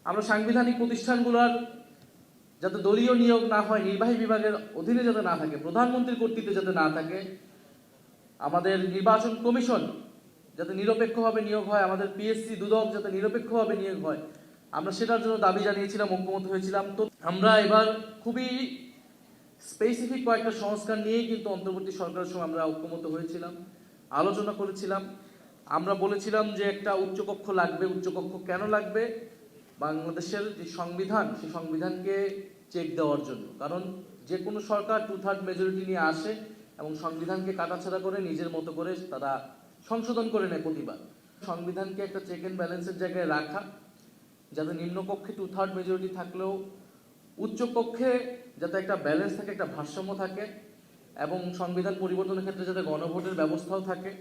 আমরা সাংবিধানিক প্রতিষ্ঠানগুলোর যাতে দলীয় নিয়োগ না হয়, নির্বাহী বিভাগের অধীনে যাতে না থাকে, প্রধানমন্ত্রীর কর্তৃত্বে যাতে না থাকে, আমাদের নির্বাচন কমিশন যাতে নিরপেক্ষভাবে নিয়োগ হয়, আমাদের পিএসসি দুদক যাতে নিরপেক্ষভাবে নিয়োগ হয়, আমরা সেটার জন্য দাবি জানিয়েছিলাম, ঐক্যমত হয়েছিলাম। তো আমরা এবার খুবই স্পেসিফিক কয়েকটা সংস্কার নিয়েই কিন্তু অন্তর্বর্তী সরকারের সঙ্গে আমরা ঐক্যমত হয়েছিলাম, আলোচনা করেছিলাম। আমরা বলেছিলাম যে একটা উচ্চকক্ষ লাগবে। উচ্চকক্ষ কেন লাগবে? বাংলাদেশের যে সংবিধান, সেই সংবিধানকে চেক দেওয়ার জন্য। কারণ যে কোনো সরকার 2/3 মেজরিটি নিয়ে আসে এবং সংবিধানকে কাটাছাড়া করে নিজের মতো করে তারা সংশোধন করে নেয় প্রতিবার। সংবিধানকে একটা চেক অ্যান্ড ব্যালেন্সের জায়গায় রাখা, যাতে নিম্নকক্ষে 2/3 মেজরিটি থাকলেও উচ্চকক্ষে যাতে একটা ব্যালেন্স থাকে, একটা ভারসাম্য থাকে, এবং সংবিধান পরিবর্তনের ক্ষেত্রে যাতে গণভোটের ব্যবস্থাও থাকে।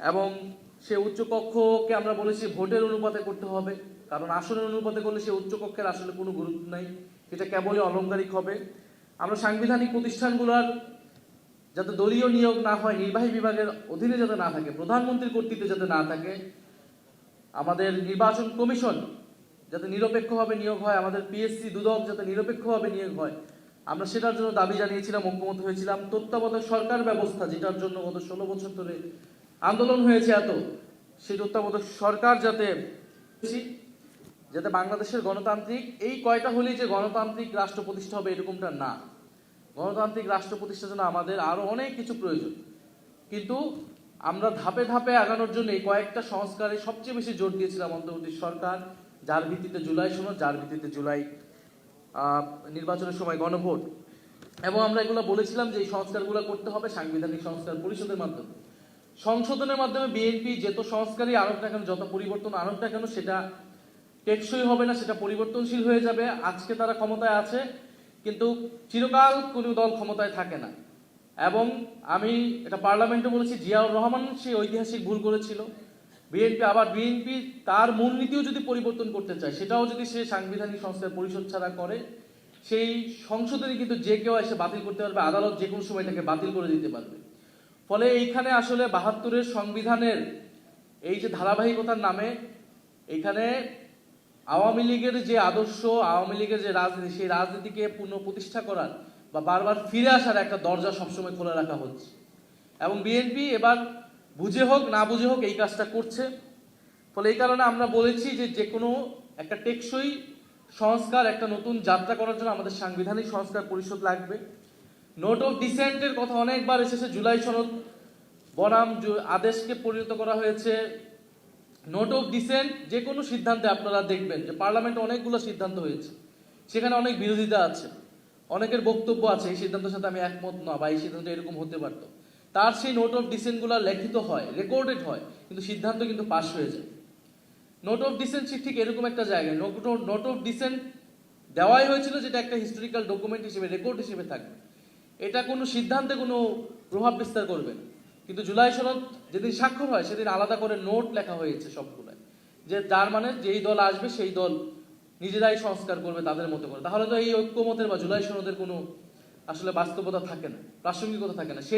এবং সে উচ্চকক্ষকে আমরা বলেছি ভোটের অনুপাতে করতে হবে, কারণ আসনের অনুপাতে করলে সে উচ্চকক্ষের আসলে কোনো গুরুত্ব নাই, এটা কেবলই অলংকারিক হবে। আমরা সাংবিধানিক প্রতিষ্ঠানগুলোর যাতে দলীয় নিয়োগ না হয়, নির্বাহী বিভাগের অধীনে যাতে না থাকে, প্রধানমন্ত্রীর কর্তৃত্বে যাতে না থাকে, আমাদের নির্বাচন কমিশন যাতে নিরপেক্ষভাবে নিয়োগ হয়, আমাদের পিএসসি দুদক যাতে নিরপেক্ষভাবে নিয়োগ হয়, আমরা সেটার জন্য দাবি জানিয়েছিলাম, ঐক্যমত হয়েছিলাম। তত্ত্বাবধায়ক সরকার ব্যবস্থা, যেটার জন্য গত 16 বছর ধরে আন্দোলন হয়েছে এত, সেই তত্ত্বাবধায়ক সরকার যাতে বাংলাদেশের গণতান্ত্রিক এই কয়টা হলেই যে গণতান্ত্রিক রাষ্ট্র প্রতিষ্ঠা হবে এরকমটা না। গণতান্ত্রিক রাষ্ট্র প্রতিষ্ঠার জন্য আমাদের আরো অনেক কিছু প্রয়োজন, কিন্তু আমরা ধাপে ধাপে আগানোর জন্য এই কয়েকটা সংস্কারে সবচেয়ে বেশি জোর দিয়েছিলাম অন্তর্বর্তী সরকার, যার ভিত্তিতে জুলাই সনদ, যার ভিত্তিতে জুলাই নির্বাচনের সময় গণভোট। এবং আমরা এগুলো বলেছিলাম যে এই সংস্কারগুলো করতে হবে সাংবিধানিক সংস্কার পরিষদের মাধ্যমে। সংশোধনের মাধ্যমে বিএনপি যত সংস্কারই আনুক না কেন, যত পরিবর্তন আনুক না কেন, সেটা টেকসই হবে না, সেটা পরিবর্তনশীল হয়ে যাবে। আজকে তারা ক্ষমতায় আছে, কিন্তু চিরকাল কোনো দল ক্ষমতায় থাকে না। এবং আমি এটা পার্লামেন্টে বলেছি, জিয়াউর রহমান সেই ঐতিহাসিক ভুল করেছিল। বিএনপি তার মূলনীতিও যদি পরিবর্তন করতে চায়, সেটাও যদি সে সাংবিধানিক সংস্কার পরিষদ ছাড়া করে, সেই সংশোধনী কিন্তু যে কেউ এসে বাতিল করতে পারবে, আদালত যে কোনো সময় এটাকে বাতিল করে দিতে পারবে। ফলে এইখানে আসলে 72-এর সংবিধানের এই যে ধারাবাহিকতার নামে এইখানে আওয়ামী লীগের যে আদর্শ, আওয়ামী লীগের যে রাজনীতি, সেই রাজনীতিকে পুনঃপ্রতিষ্ঠা করার বা বারবার ফিরে আসার একটা দরজা সবসময় খোলা রাখা হচ্ছে। এবং বিএনপি এবার বুঝে হোক না বুঝে হোক এই কাজটা করছে। ফলে এই কারণে আমরা বলেছি যে কোনো একটা টেকসই সংস্কার, একটা নতুন যাত্রা করার জন্য আমাদের সাংবিধানিক সংস্কার পরিষদ লাগবে। নোট অফ ডিসেন্টের কথা অনেকবার এসেছে, জুলাই সনদ বনাম আদেশকে পরিণত করা হয়েছে। নোট অফ ডিসেন্ট যে কোনো সিদ্ধান্তে আপনারা দেখবেন যে পার্লামেন্টে অনেকগুলো সিদ্ধান্ত হয়েছে, সেখানে অনেক বিরোধিতা আছে, অনেকের বক্তব্য আছে এই সিদ্ধান্তের সাথে আমি একমত না, বা এই সিদ্ধান্ত এরকম হতে পারতো। তার সেই নোট অফ ডিসেন্টগুলো লিখিত হয়, রেকর্ডেড হয়, কিন্তু সিদ্ধান্ত কিন্তু পাস হয়ে যায়। নোট অফ ডিসেন্ট ঠিক এরকম একটা জায়গায় নোট অফ ডিসেন্ট দেওয়াই হয়েছিল, যেটা একটা হিস্টোরিক্যাল ডকুমেন্ট হিসেবে, রেকর্ড হিসেবে থাকবে। এটা কোনো সিদ্ধান্তে কোনো প্রভাব বিস্তার করবে না। কিন্তু জুলাই সনদ যেদিন স্বাক্ষর হয় সেদিন আলাদা করে নোট লেখা হয়েছে সবগুলো, যে যার মানে যেই দল আসবে সেই দল নিজেরাই সংস্কার করবে তাদের মতো করে। তাহলে তো এই ঐক্যমতের বা জুলাই সনদের কোনো আসলে বাস্তবতা থাকে না, প্রাসঙ্গিকতা থাকে না।